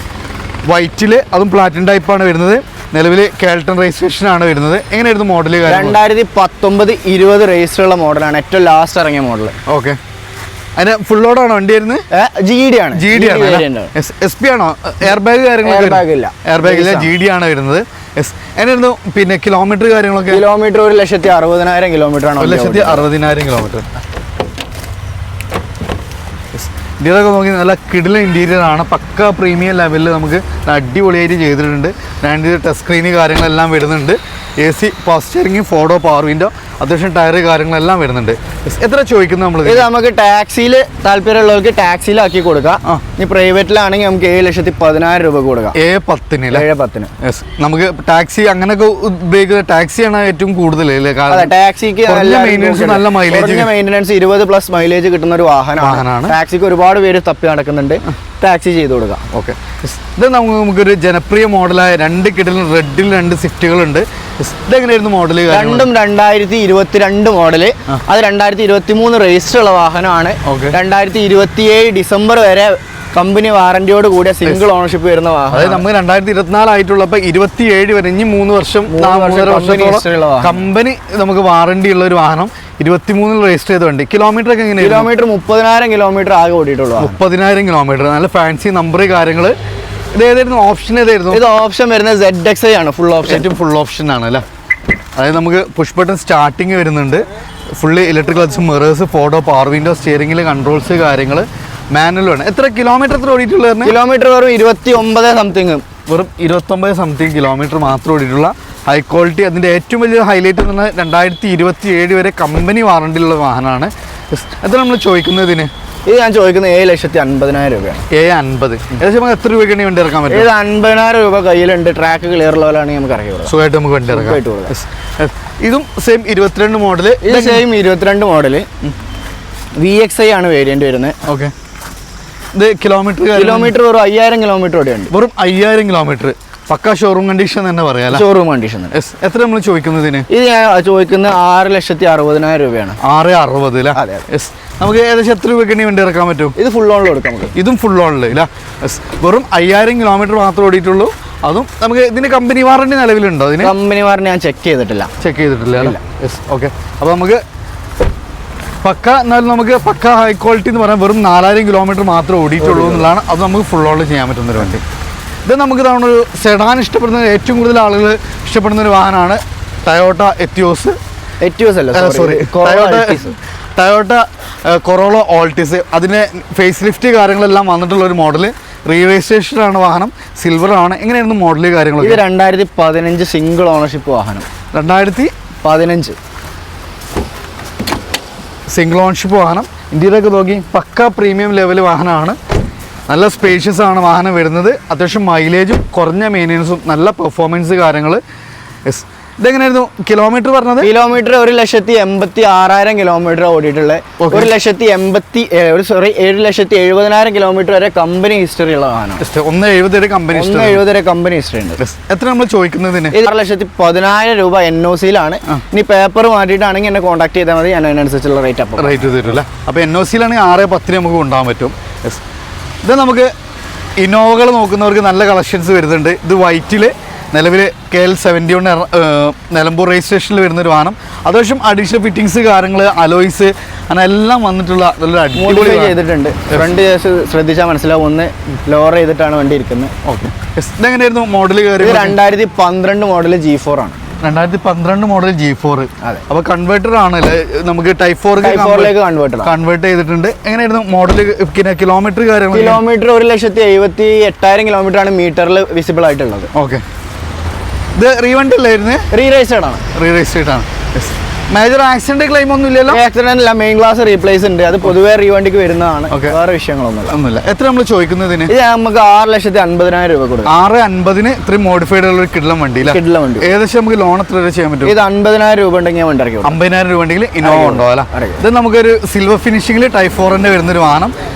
വൈറ്റില്, അതും പ്ലാറ്റിനം ടൈപ്പാണ് വരുന്നത്. നിലവിൽ കേൾട്ടൺ രജിസ്ട്രേഷൻ ആണ് വരുന്നത്. എങ്ങനെയായിരുന്നു മോഡൽ? 2019-20 രജിസ്റ്റർ ഉള്ള മോഡലാണ്, ഏറ്റവും ലാസ്റ്റ് ഇറങ്ങിയ മോഡൽ. ഓക്കെ. അതിന് ഫുൾ ലോഡാണോ വണ്ടി വരുന്നത്? GD ആണ്. SP ആണോ? എയർ ബാഗ് കാര്യങ്ങളൊക്കെ? എയർ ബാഗ് ഇല്ല, GD ആണ് വരുന്നത്. എങ്ങനെയായിരുന്നു പിന്നെ കിലോമീറ്റർ കാര്യങ്ങളൊക്കെ? കിലോമീറ്റർ 1,60,000 കിലോമീറ്റർ ആണ്. 1,60,000 കിലോമീറ്റർ. ഇതൊക്കെ നോക്കി നല്ല കിടിലൻ ഇൻറ്റീരിയർ ആണ്, പക്ക പ്രീമിയം ലെവലിൽ നമുക്ക് അടിപൊളിയായിട്ട് ചെയ്തിട്ടുണ്ട്. 2 ടച്ച് സ്ക്രീന് കാര്യങ്ങളെല്ലാം വരുന്നുണ്ട്. AC power steering, 4 power window, അത്യാവശ്യം ടയർ കാര്യങ്ങളെല്ലാം വരുന്നുണ്ട്. എത്ര ചോദിക്കുന്നത് നമ്മൾ? ഇത് നമുക്ക് ടാക്സിയിൽ താല്പര്യമുള്ളവർക്ക് ടാക്സിയിലാക്കി കൊടുക്കാം. ഇനി പ്രൈവറ്റിലാണെങ്കിൽ നമുക്ക് 7,10,000 രൂപ കൊടുക്കാം. 7,10,000. നമുക്ക് ടാക്സി അങ്ങനെയൊക്കെ ഉപയോഗിക്കുന്ന ടാക്സിയാണ് ഏറ്റവും കൂടുതൽ. ടാക്സിക്ക് നല്ല മെയിൻ്റനൻസ് 20+ മൈലേജ് കിട്ടുന്ന ഒരു വാഹനമാണ്. ടാക്സിക്ക് ഒരുപാട് പേര് തപ്പി നടക്കുന്നുണ്ട്, ടാക്സി ചെയ്ത് കൊടുക്കാം. ഓക്കെ. ഇത് നമുക്കൊരു ജനപ്രിയ മോഡലായ 2 കിടലും റെഡിൽ 2 സ്വിഫ്റ്റുകളുണ്ട്. ഇതെങ്ങനെയായിരുന്നു മോഡൽ? രണ്ടും 2022 മോഡല്. അത് 2023 രജിസ്റ്റർ ഉള്ള വാഹനമാണ്. 2027 ഡിസംബർ വരെ കമ്പനി വാറന്റിയോട് കൂടിയ സിംഗിൾ ഓണർഷിപ്പ് വരുന്ന വാഹനം. അതായത് നമുക്ക് 2024 ആയിട്ടുള്ളപ്പോൾ 27 വരെ, ഇനി 3 വർഷം കമ്പനി നമുക്ക് വാറന്റി ഉള്ള ഒരു വാഹനം. 23 രജിസ്റ്റർ ചെയ്ത വണ്ടി. കിലോമീറ്റർ ഒക്കെ എങ്ങനെയാണ്? കിലോമീറ്റർ 30,000 കിലോമീറ്റർ ആകെ ഓടിയിട്ടുള്ളൂ. 30,000 കിലോമീറ്റർ. നല്ല ഫാൻസി നമ്പർ കാര്യങ്ങൾ. ഇത് ഏതായിരുന്നു ഓപ്ഷൻ? ഏതായിരുന്നു ഇത്? ഓപ്ഷൻ വരുന്നത് ZXi ആണ്. Full option. ഫുൾ ഓപ്ഷൻ ആണ് അല്ലേ? അതായത് നമുക്ക് പുഷ് ബട്ടൺ സ്റ്റാർട്ടിങ് വരുന്നുണ്ട്. Fully electric clutch, mirrors, 4 power window, സ്റ്റിയറിംഗിൽ കൺട്രോൾസ് കാര്യങ്ങൾ, മാനുവലാണ്. എത്ര കിലോമീറ്റർ ഓടിയിട്ടുള്ളത്? കിലോമീറ്റർ വെറും 29 സംതിങ്. വെറും 29 സംതിങ് കിലോമീറ്റർ മാത്രം ഓടിയിട്ടുള്ള ഹൈ ക്വാളിറ്റി. അതിൻ്റെ ഏറ്റവും വലിയ ഹൈലൈറ്റ് എന്ന് പറഞ്ഞാൽ 2027 വരെ കമ്പനി വാറണ്ടിയുള്ള വാഹനമാണ്. എത്ര നമ്മൾ ചോദിക്കുന്നതിന്? ഇത് ഞാൻ ചോദിക്കുന്നത് 7,50,000 രൂപയാണ്. 7,50,000. ഏകദേശം എത്ര രൂപയ്ക്കാണ് വണ്ടി ഇറക്കാൻ പറ്റും? 50,000 രൂപ കയ്യിലുണ്ട്. ട്രാക്ക് ക്ലിയർ ലെവലാണെങ്കിൽ നമുക്ക് ഇറക്കി കൊടുക്കാം. സുഖമായിട്ട് നമുക്ക് വണ്ടി ഇറക്കാം. ഇതും സെയിം 22 മോഡല്. ഇത് സെയിം 22 മോഡല്. VXi ആണ് വേരിയന്റ് വരുന്നത്. ഓക്കെ. ഇത് കിലോമീറ്റർ വെറും 5,000 കിലോമീറ്റർ ഓടിയുണ്ട്. വെറും 5,000 കിലോമീറ്റർ. പക്ക ഷോറൂം കണ്ടീഷൻ തന്നെ പറയാം. Showroom condition. എത്ര നമ്മൾ ചോദിക്കുന്നതിന്? ഇത് ഞാൻ ചോദിക്കുന്നത് 6,60,000 രൂപയാണ്. 6,60,000 അല്ലേ? നമുക്ക് ഏകദേശം എത്ര രൂപയ്ക്ക് വണ്ടി ഇറക്കാൻ പറ്റും? ഇത് ഫുൾ ഓണിൽ കൊടുക്കാം നമുക്ക്. ഇതും ഫുൾ ഓണിൽ ഇല്ല. വെറും 5000 കിലോമീറ്റർ മാത്രം ഓടിയിട്ടുള്ളൂ. അതും നമുക്ക് ഇതിന് കമ്പനി വാറണ്ടി നിലവിലുണ്ടോ? അതിന് കമ്പനി വാറണ്ടി ഞാൻ ചെക്ക് ചെയ്തിട്ടില്ല. അല്ലേ? ഓക്കെ. അപ്പോൾ നമുക്ക് പക്ക എന്നാലും നമുക്ക് പക്ക ഹൈ ക്വാളിറ്റി എന്ന് പറയാൻ വെറും 4000 കിലോമീറ്റർ മാത്രമേ ഓടിയിട്ടുള്ളൂ എന്നുള്ളതാണ്. അത് നമുക്ക് ഫുൾ ഓണിൽ ചെയ്യാൻ പറ്റുന്നൊരു വണ്ടി. ഇത് നമുക്ക് തവണ ഒരു സെഡാൻ ഇഷ്ടപ്പെടുന്ന ഏറ്റവും കൂടുതൽ ആളുകൾ ഇഷ്ടപ്പെടുന്ന ഒരു വാഹനമാണ് Toyota Etios. Toyota corolla Altis. അതിന് ഫേസ് ലിഫ്റ്റ് കാര്യങ്ങളെല്ലാം വന്നിട്ടുള്ള ഒരു മോഡൽ. റീ രജിസ്ട്രേഷനാണ് വാഹനം. സിൽവർ ആണ്. എങ്ങനെയായിരുന്നു മോഡൽ കാര്യങ്ങളൊക്കെ? ഇത് 2015 സിംഗിൾ ഓണർഷിപ്പ് വാഹനം. 2015 സിംഗിൾ ഓണർഷിപ്പ് വാഹനം. ഇന്ത്യയിലൊക്കെ നോക്കി പക്ക പ്രീമിയം ലെവൽ വാഹനമാണ്. നല്ല സ്പേഷ്യസ് ആണ് വാഹനം വരുന്നത്. അത്യാവശ്യം മൈലേജും കുറഞ്ഞ മെയിൻ്റെനൻസും നല്ല പെർഫോമൻസ് കാര്യങ്ങൾ. ഇതെങ്ങനെയായിരുന്നു കിലോമീറ്റർ പറഞ്ഞത്? കിലോമീറ്റർ 1,86,000 കിലോമീറ്റർ ഓടിയിട്ടുള്ളത്. 1,70,000 കിലോമീറ്റർ വരെ കമ്പനി ഹിസ്റ്ററി ഉള്ള വാഹനം. 1,70 കമ്പനി ഹിസ്റ്ററി ഉണ്ട്. എത്ര നമ്മൾ ചോദിക്കുന്നതിന്? 6,10,000 രൂപ NOC-ലാണ്. ഇനി പേപ്പർ മാറ്റിയിട്ടാണെങ്കിൽ എന്നെ കോൺടാക്ട് ചെയ്താൽ മതി. ഞാൻ അതിനനുസരിച്ചുള്ള റേറ്റ് തരും. അപ്പോൾ NOC-ലാണെങ്കിൽ 6,10 നമുക്ക് കൊണ്ടുപോകാൻ പറ്റും. ഇത് നമുക്ക് ഇന്നോവകൾ നോക്കുന്നവർക്ക് നല്ല കളക്ഷൻസ് വരുന്നുണ്ട്. ഇത് വൈറ്റിൽ നിലവിൽ KL71 നിലമ്പൂർ രജിസ്ട്രേഷനിൽ വരുന്നൊരു വാഹനം. അത്യാവശ്യം അഡീഷണൽ ഫിറ്റിങ്സ് കാര്യങ്ങൾ അലോയ്സ് അങ്ങനെ എല്ലാം വന്നിട്ടുള്ള നല്ലൊരു അടിപൊളി ചെയ്തിട്ടുണ്ട്. ഫ്രണ്ട് ശ്രദ്ധിച്ചാൽ മനസ്സിലാവും. ഒന്ന് ലോവർ ചെയ്തിട്ടാണ് വണ്ടി ഇരിക്കുന്നത്. ഓക്കെ. ഇതെങ്ങനെയായിരുന്നു മോഡൽ? 2012 മോഡൽ G4 ആണ്. 2012 മോഡൽ G4. അപ്പൊ കൺവേർട്ടർ ആണല്ലേ? നമുക്ക് ടൈപ്പ് 4ലേക്ക് കൺവേർട്ട് ചെയ്തിട്ടുണ്ട്. എങ്ങനെയായിരുന്നു മോഡൽ? കിലോമീറ്റർ കാര്യങ്ങൾ? കിലോമീറ്റർ 1,78,000 കിലോമീറ്റർ ആണ് മീറ്ററിൽ വിസിബിൾ ആയിട്ടുള്ളത്. ഓക്കെ. ഇത് റീവണ്ടി അല്ലായിരുന്നു? റീ രജിസ്റ്റേർഡ് ആണ്. മേജർ ആക്സിഡന്റ് ക്ലെയിം ഒന്നും ഇല്ലല്ലോ? ആക്സിഡന്റ് അല്ല, മെയിൻ ഗ്ലാസ് റീപ്ലേസ് ഉണ്ട്. അത് പൊതുവെ റീവണ്ടിക്ക് വരുന്നതാണ്. വേറെ വിഷയങ്ങളൊന്നുമില്ല. എത്ര നമ്മൾ ചോദിക്കുന്നതിന്? ഇത് നമുക്ക് 6,50,000 രൂപ കൊടുക്കും. 6,50,000 ഇത്രയും മോഡിഫൈഡ് ഉള്ള ഒരു കിഡ്ലം വണ്ടി. ഏകദേശം നമുക്ക് ലോൺ എത്ര വരെ ചെയ്യാൻ പറ്റും? ഇത് 50,000 രൂപ ഉണ്ടെങ്കിൽ വണ്ടി ഇറക്കി. 50,000 രൂപ ഉണ്ടെങ്കിൽ ഇന്നോവ ഉണ്ടോ? അല്ല, ഇത് നമുക്കൊരു സിൽവർ ഫിനിഷിംഗിൽ ടൈപ്പ് 4 വരുന്നൊരു വാഹനം.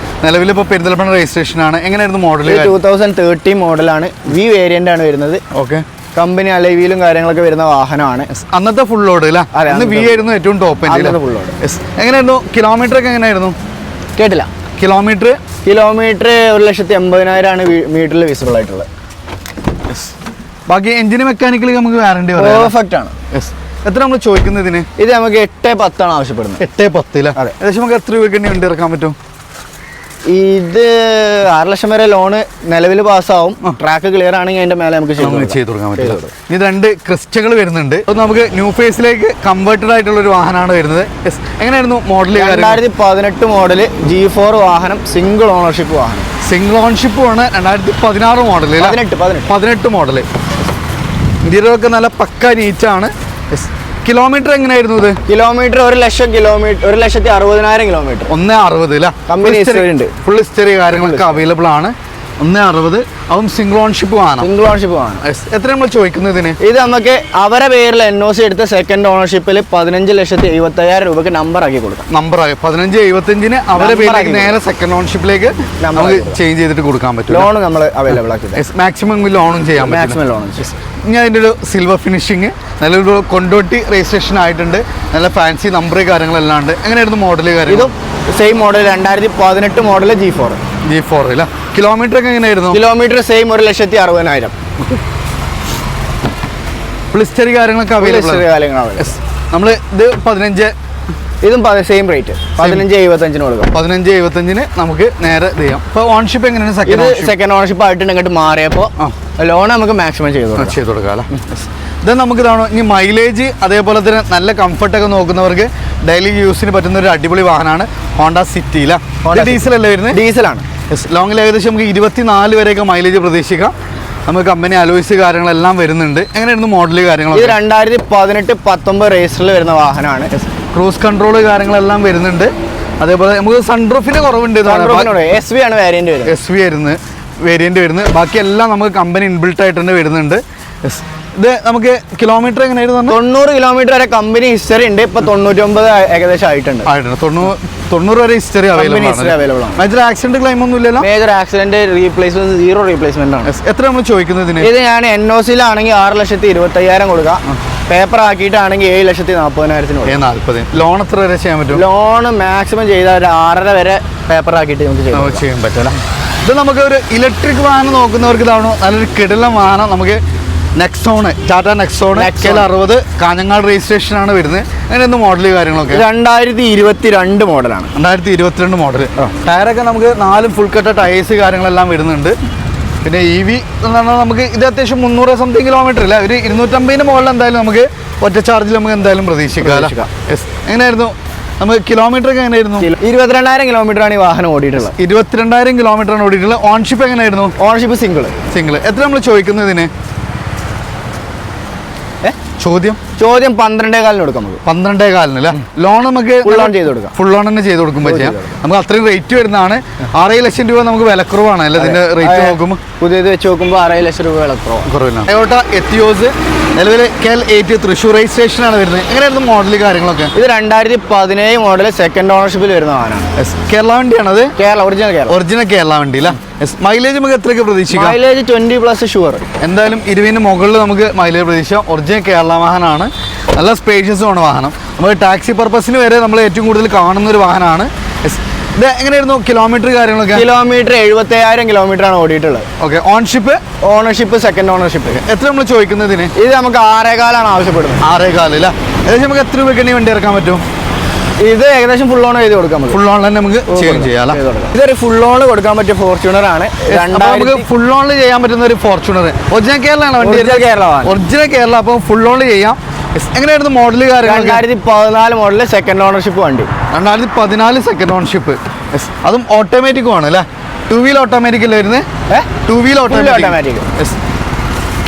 നിലവിൽ ഇപ്പോൾ പെരിന്തൽമണ്ണ രജിസ്ട്രേഷൻ ആണ്. എങ്ങനെയായിരുന്നു മോഡൽ? 2013 മോഡലാണ്. V വേരിയന്റ് ആണ് വരുന്നത്. ഓക്കെ. കമ്പനി അലൈവീലും കാര്യങ്ങളൊക്കെ വരുന്ന വാഹനമാണ്. അന്നത്തെ ഫുൾ ലോഡ് അല്ലേ? അന്ന് V ആയിരുന്നു ഏറ്റവും ടോപ്പ്. എങ്ങനെയായിരുന്നു കിലോമീറ്റർ ഒക്കെ? എങ്ങനെയായിരുന്നു? കേട്ടില്ല. കിലോമീറ്റർ 1,80,000 ആണ് മീറ്ററിൽ വിസിബിൾ ആയിട്ടുള്ളത്. ബാക്കി എഞ്ചിന് മെക്കാനിക്കലി നമുക്ക് വാറണ്ടി പെർഫെക്റ്റ് ആണ്. എത്ര നമ്മൾ ചോദിക്കുന്നതിന്? ഇത് നമുക്ക് 8,10 ആണ് ആവശ്യപ്പെടുന്നത്. 8,10. ഏകദേശം നമുക്ക് എത്ര രൂപയ്ക്ക് വണ്ടി ഇറക്കാൻ പറ്റും? ഇത് 6 ലക്ഷം വരെ ലോണ് നിലവിൽ പാസ്സാവും. ട്രാക്ക് ക്ലിയർ ആണെങ്കിൽ അതിന്റെ മേലെ നമുക്ക് ചെയ്ത് കൊടുക്കാൻ പറ്റും. ഇത് 2 ക്രിസ്റ്റകൾ വരുന്നുണ്ട്. അത് നമുക്ക് ന്യൂ ഫേസിലേക്ക് കൺവേർട്ടഡ് ആയിട്ടുള്ള ഒരു വാഹനമാണ് വരുന്നത്. എങ്ങനെയായിരുന്നു മോഡൽ? 2018 മോഡൽ G4 വാഹനം. സിംഗിൾ ഓണർഷിപ്പ് വാഹനം. സിംഗിൾ ഓണർഷിപ്പ് ആണ്. 2016 മോഡൽ. 18 മോഡൽ. ഇന്ത്യയിലൊക്കെ നല്ല പക്ക നീറ്റാണ്. കിലോമീറ്റർ എങ്ങനെയായിരുന്നു? ഇത് kilometre 1,00,000 kilometre 1,60,000 kilometre. 1,60 company history ഉണ്ട്. ഫുൾ ഹിസ്റ്ററി കാര്യങ്ങളൊക്കെ അവൈലബിൾ ആണ്. 1,60. അതും സിംഗിൾ ഓൺഷിപ്പ് ആണ്. എത്ര നമ്മൾ ചോദിക്കുന്നതിന്? ഇത് നമുക്ക് അവരെ പേരിൽ NOC എടുത്ത സെക്കൻഡ് ഓണർഷിപ്പിൽ 15,70,000 രൂപയ്ക്ക് നമ്പർ ആക്കി കൊടുക്കാം. നമ്പർ 15,75 അവരെ പേരിലേക്ക് നേരെ സെക്കൻഡ് ഓണർഷിപ്പിലേക്ക് നമുക്ക് ചേഞ്ച് ചെയ്തിട്ട് കൊടുക്കാൻ പറ്റും. ലോൺ നമ്മൾ അവൈലബിൾ ആക്കി. മാക്സിമം ലോണും ചെയ്യാം. ഞാൻ അതിൻ്റെ ഒരു സിൽവർ ഫിനിഷിങ് നല്ലൊരു കൊണ്ടോട്ടി രജിസ്ട്രേഷൻ ആയിട്ടുണ്ട്. നല്ല ഫാൻസി നമ്പർ കാര്യങ്ങളെല്ലാം ഉണ്ട്. എങ്ങനെയായിരുന്നു മോഡൽ കാര്യം? ഇതും സെയിം മോഡൽ 2018 മോഡൽ G4 അല്ല. കിലോമീറ്റർ ഒക്കെ എങ്ങനെയായിരുന്നു? Kilometre same 1,60,000. ഹിസ്റ്ററി കാര്യങ്ങളൊക്കെ അവൈലബിൾ. നമ്മൾ ഇത് 15. ഇതും സെയിം റേറ്റ് 15,75 കൊടുക്കാം. 15,75 നമുക്ക് നേരെ ചെയ്യാം. ഇപ്പോൾ ഓൺഷിപ്പ് എങ്ങനെയാണ്? സെക്കൻഡ് ഓണർഷിപ്പ് ആയിട്ട് ഇങ്ങോട്ട് മാറിയപ്പോൾ ലോൺ നമുക്ക് മാക്സിമം ചെയ്ത് കൊടുക്കാം. ഇത് നമുക്ക് ഇതാണ്. ഇനി മൈലേജ് അതേപോലെ തന്നെ നല്ല കംഫർട്ടൊക്കെ നോക്കുന്നവർക്ക് ഡെയിലി യൂസിന് പറ്റുന്ന ഒരു അടിപൊളി വാഹനമാണ് ഹോണ്ട സിറ്റി. ഡീസൽ അല്ലേ വരുന്നത്? ഡീസലാണ്. ലോങ്ങിൽ ഏകദേശം നമുക്ക് 24 വരെയൊക്കെ മൈലേജ് പ്രതീക്ഷിക്കാം. നമുക്ക് കമ്പനി അലോയ്സ് കാര്യങ്ങളെല്ലാം വരുന്നുണ്ട്. എങ്ങനെയായിരുന്നു മോഡൽ കാര്യങ്ങൾ? ഇത് 2018-19 രജിസ്റ്ററിൽ വരുന്ന വാഹനമാണ്. ക്രൂസ് കൺട്രോൾ കാര്യങ്ങളെല്ലാം വരുന്നുണ്ട്. അതേപോലെ നമുക്ക് സൺറൂഫിന്റെ കുറവുണ്ട്. SV ആണ് വേരിയന്റ് വരുന്നത്. SV ആയിരുന്നു വേരിയന്റ് വരുന്നത്. ബാക്കിയെല്ലാം നമുക്ക് കമ്പനി ഇൻബിൽട്ട് ആയിട്ട് തന്നെ വരുന്നുണ്ട്. ഇത് നമുക്ക് കിലോമീറ്റർ എങ്ങനെയായിരുന്നു 90 കിലോമീറ്റർ വരെ കമ്പനി ഹിസ്റ്ററി ഉണ്ട്. ഇപ്പൊ 99 ഏകദേശം ആയിട്ടുണ്ട്. 90 വരെ ഹിസ്റ്ററി അവൈലബിൾ ആണ്. മേജർ ആക്സിഡന്റ് ക്ലെയിം ഒന്നും ഇല്ലല്ലോ? മേജർ ആക്സിഡന്റ് റീപ്ലേസ്മെന്റ് 0 റീപ്ലേസ്മെന്റ് ആണ്. എത്ര നമ്മൾ ചോദിക്കുന്നത് ഇതിന്? ഇത് ഞാൻ NOC-ലാണെങ്കിൽ 6,25,000 കൊടുക്കാം. പേപ്പർ ആക്കിയിട്ടാണെങ്കിൽ 7,40,000 ലോൺ എത്ര വരെ ചെയ്യാൻ പറ്റും? ലോൺ മാക്സിമം ചെയ്താൽ ഒരു 6.5 വരെ പേപ്പർ ആക്കിയിട്ട് നമുക്ക് ചെയ്യാൻ പറ്റില്ല. ഇത് നമുക്ക് ഒരു ഇലക്ട്രിക് വാഹനം നോക്കുന്നവർക്ക് ഇതാണോ നല്ലൊരു കിടിലൻ വാഹനം. നമുക്ക് Nexon, Tata Nexon XL60 Kanhangad registration ആണ് വരുന്നത്. അങ്ങനെ മോഡൽ കാര്യങ്ങളൊക്കെ 2022 മോഡലാണ്. 2022 മോഡൽ. ടയറൊക്കെ നമുക്ക് 4 ഫുൾ കട്ട ടയേഴ്സ് കാര്യങ്ങളെല്ലാം വരുന്നുണ്ട്. പിന്നെ EV എന്ന് പറഞ്ഞാൽ നമുക്ക് ഇത് അത്യാവശ്യം 300 സംതിങ് കിലോമീറ്റർ ഇല്ല, ഒരു 250 മുകളിൽ എന്തായാലും നമുക്ക് ഒറ്റ ചാർജിൽ നമുക്ക് എന്തായാലും പ്രതീക്ഷിക്കാം. എങ്ങനെയായിരുന്നു നമുക്ക് കിലോമീറ്റർ ഒക്കെ എങ്ങനെയായിരുന്നു? 22,000 കിലോമീറ്റർ ആണ് ഈ വാഹനം ഓടിയിട്ടുള്ളത്. 22,000 കിലോമീറ്റർ ആണ് ഓടിയിട്ടുള്ളത്. ഓൺഷിപ്പ് എങ്ങനെയായിരുന്നു? ഓൺഷിപ്പ് സിംഗിൾ. എത്ര നമ്മൾ ചോദിക്കുന്നത് ഇതിന്? ചോദ്യം 12,400 കൊടുക്കാം. 12,400 അല്ലേ? ലോൺ നമുക്ക് ഫുൾ ലോൺ തന്നെ ചെയ്ത് കൊടുക്കുമ്പോൾ ചെയ്യാം. നമുക്ക് അത്രയും റേറ്റ് വരുന്നതാണ്. 6 ലക്ഷം രൂപ നമുക്ക് വിലക്കുറവാണ് അല്ലേ ഇതിന്റെ റേറ്റ് നോക്കുമ്പോൾ? പുതിയത് വെച്ച് നോക്കുമ്പോൾ 6 ലക്ഷം രൂപ വിലക്കുറവില്ല. ടൊയോട്ട എത്തിയോസ് നിലവിൽ KL8 തൃശ്ശൂർ രജിസ്ട്രേഷൻ ആണ് വരുന്നത്. എങ്ങനെയായിരുന്നു മോഡൽ കാര്യങ്ങളൊക്കെ? ഇത് 2017 മോഡൽ സെക്കൻഡ് ഓണർഷിപ്പിൽ വരുന്ന വാഹനമാണ്. കേരള വണ്ടിയാണ് അത്? ഒറിജിനൽ കേരള വണ്ടി അല്ല? മൈലേജ് നമുക്ക് എത്രയൊക്കെ പ്രതീക്ഷിക്കാം? Mileage 20+ sure. എന്തായാലും 20 മുകളിൽ നമുക്ക് മൈലേജ് പ്രതീക്ഷിക്കാം. ഒറിജിനൽ കേരള വാഹനമാണ്. നല്ല സ്പേഷ്യസും ആണ് വാഹനം. നമുക്ക് ടാക്സി പർപ്പസിന് വരെ നമ്മൾ ഏറ്റവും കൂടുതൽ കാണുന്ന ഒരു വാഹനമാണ്. ഇത് എങ്ങനെയായിരുന്നു കിലോമീറ്റർ കാര്യങ്ങളൊക്കെ? കിലോമീറ്റർ 77,000 കിലോമീറ്റർ ആണ് ഓടിയിട്ടുള്ളത്. ഓക്കെ. Ownership second ownership. എത്ര നമ്മൾ ചോദിക്കുന്നതിന്? ഇത് നമുക്ക് 6,400 ആവശ്യപ്പെടുന്നത്. 6,400 അല്ല? ഏകദേശം നമുക്ക് എത്ര രൂപയ്ക്ക് വണ്ടി ഇറക്കാൻ പറ്റും? ഇത് ഏകദേശം ഫുൾ ഓൺ ചെയ്ത് കൊടുക്കാൻ പറ്റും. ഫുൾ ഓൺ തന്നെ നമുക്ക് ചെയ്യാം. ഇതൊരു ഫുൾ ഓൺ കൊടുക്കാൻ പറ്റിയ ഫോർച്യൂണർ ആണ്. നമുക്ക് ഫുൾ ഓണിൽ ചെയ്യാൻ പറ്റുന്ന ഒരു ഫോർച്യൂണർ. ഒറിജിനൽ കേരള വണ്ടി? ഒറിജിനൽ കേരള. അപ്പോൾ ഫുൾ ഓണിൽ ചെയ്യാം. എങ്ങനെയായിരുന്നു മോഡൽ കാര്യങ്ങൾ? 2014 മോഡൽ സെക്കൻഡ് ഓണർഷിപ്പ് വണ്ടി. 2014 സെക്കൻഡ് ഓണർഷിപ്പ്. അതും ഓട്ടോമാറ്റിക്കും ആണ് അല്ലേ? 2 വീൽ ഓട്ടോമാറ്റിക് അല്ലേ വരുന്നത്? 2 വീൽ ഓട്ടോമാറ്റിക്.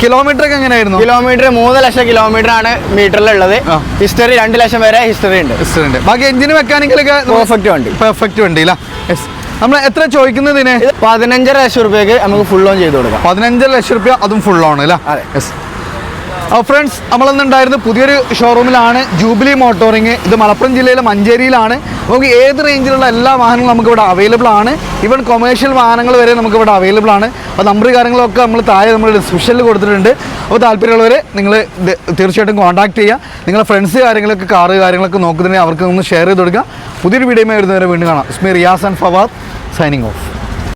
കിലോമീറ്റർ ഒക്കെ എങ്ങനെയായിരുന്നു? കിലോമീറ്റർ 3 ലക്ഷം കിലോമീറ്റർ ആണ് മീറ്ററിലുള്ളത്. ഹിസ്റ്ററി 2 ലക്ഷം വരെ ഹിസ്റ്ററി ഉണ്ട്. ബാക്കി എഞ്ചിന് മെക്കാനിക്കലൊക്കെ പെർഫെക്റ്റ് വണ്ടി അല്ല? നമ്മൾ എത്ര ചോദിക്കുന്നതിന്? 15.5 ലക്ഷം രൂപയ്ക്ക് നമുക്ക് ഫുൾ ഓൺ ചെയ്ത് കൊടുക്കാം. 15 ലക്ഷം രൂപ അതും ഫുൾ ഓൺ അല്ല? ഫ്രണ്ട്സ്, നമ്മളിന്നുണ്ടായിരുന്നത് പുതിയൊരു ഷോറൂമിലാണ്, ജൂബിലി മോട്ടോറിങ്. ഇത് മലപ്പുറം ജില്ലയിലെ മഞ്ചേരിയിലാണ്. നമുക്ക് ഏത് റേഞ്ചിലുള്ള എല്ലാ വാഹനങ്ങളും നമുക്കിവിടെ അവൈലബിൾ ആണ്. ഈവൻ കൊമേഴ്ഷ്യൽ വാഹനങ്ങൾ വരെ നമുക്കിവിടെ അവൈലബിൾ ആണ്. അപ്പോൾ നമ്പർ കാര്യങ്ങളൊക്കെ നമ്മൾ താഴെ നമ്മൾ ഡിസ്ക്രിപ്ഷനിൽ കൊടുത്തിട്ടുണ്ട്. അപ്പോൾ താല്പര്യമുള്ളവർ നിങ്ങൾ തീർച്ചയായിട്ടും കോൺടാക്ട് ചെയ്യുക. നിങ്ങളുടെ ഫ്രണ്ട്സ് കാര്യങ്ങളൊക്കെ കാറ് കാര്യങ്ങളൊക്കെ നോക്കുന്നുണ്ടെങ്കിൽ അവർക്ക് ഒന്ന് ഷെയർ ചെയ്ത് കൊടുക്കുക. പുതിയൊരു വീഡിയോയുമായി വരുന്നവരെ വീണ്ടും കാണാം. Ismi Riyas and Fawad signing of.